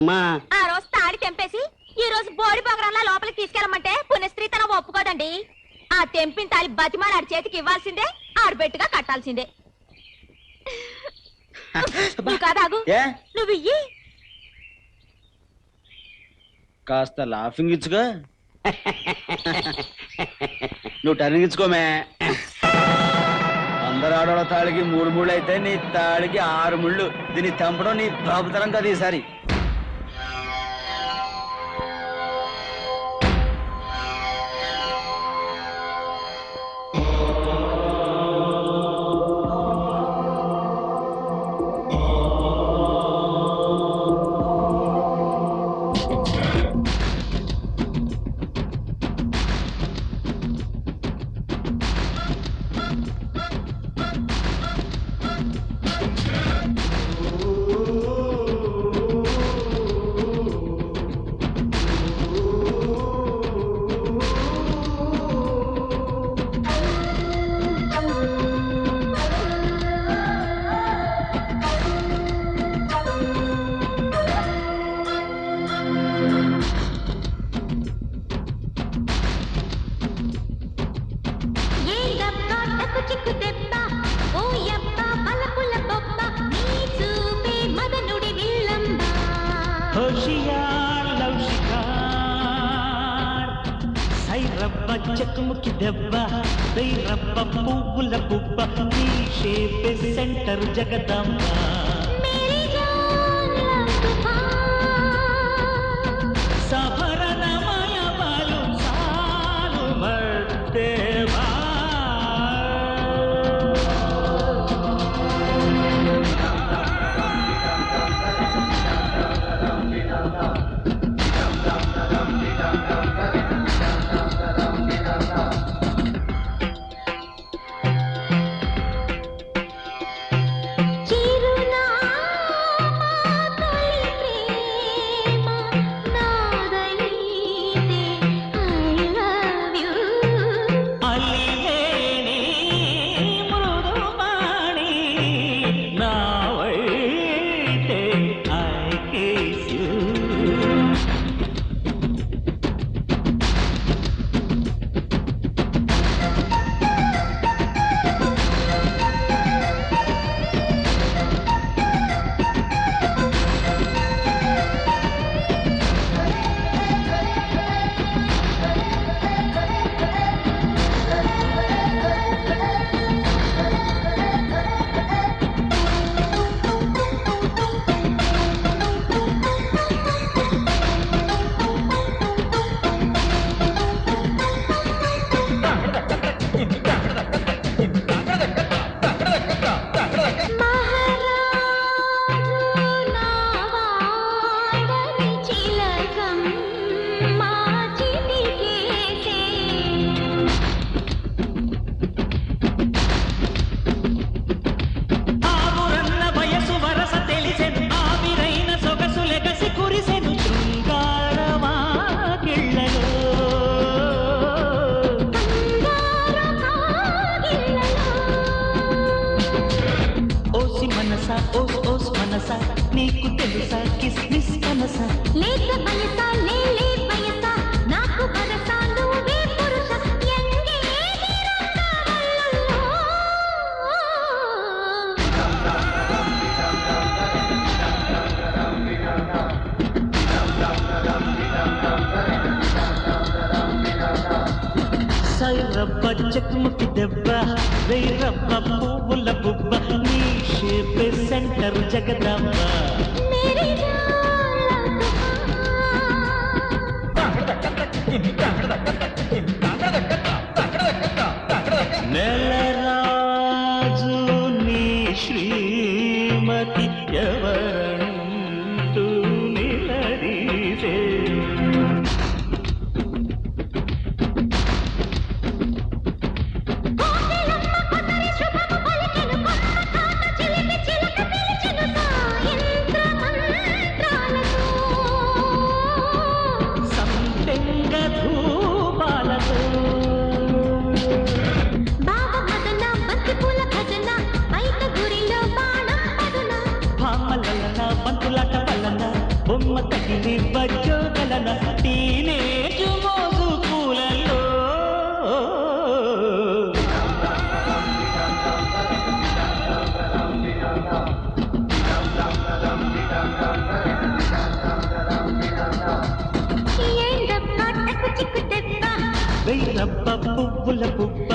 ఆ రోజు తాడి తెంపేసి ఈ రోజు బోడి బొగరంలా లోపలికి తీసుకెళ్ళమంటే పుణ్యస్త్రీ తన ఒప్పుకోదండి. ఆ తెంపిన తాలి బతిమాలి ఆడి చేతికి ఇవ్వాల్సిందే, ఆడబెట్టుగా కట్టాల్సిందే. నువ్వు కాదాగు, నువ్వు ఇయ్యి. కాస్త లాఫింగ్ ఇచ్చుగా. నువ్వు టర్నింగ్ ఇచ్చుకోమే. అందరు ఆడవాళ్ళ తాళికి 3 ముళ్ళు అయితే నీ తాళికి 6 ముళ్ళు. దీన్ని తెంపడం నీ బాబుతరం కదా ఈసారి. చెక్కుముకి దెబ్బ దైరబ్బ పువ్వుల పువ్వ నీ షేపే సెంటర్ జగదమ్మ సభరణమయ బాలు సాలు మర్దేవా నీకు తెలుసా కిస్మిస్ మనసా లేక బయసా లేలే బయసా నాకు బరసా నువ్వే పురుష ఎంగే సైరబ్బ చెక్కుముకి దెబ్బ వైరబ్బ పువ్వుల బుబ్బ నీ షేపే సెంటర్ జగదమ్మ నెలరాజు నీ శ్రీమతి ఎవరంటూ నిలదీసే చిలక పిలిచెను సాయంత్రం తగిలి వచ్చోగలన టీనేజు మోజు పూలలో వెయ్యి రబ్బ పువ్వుల పువ్వ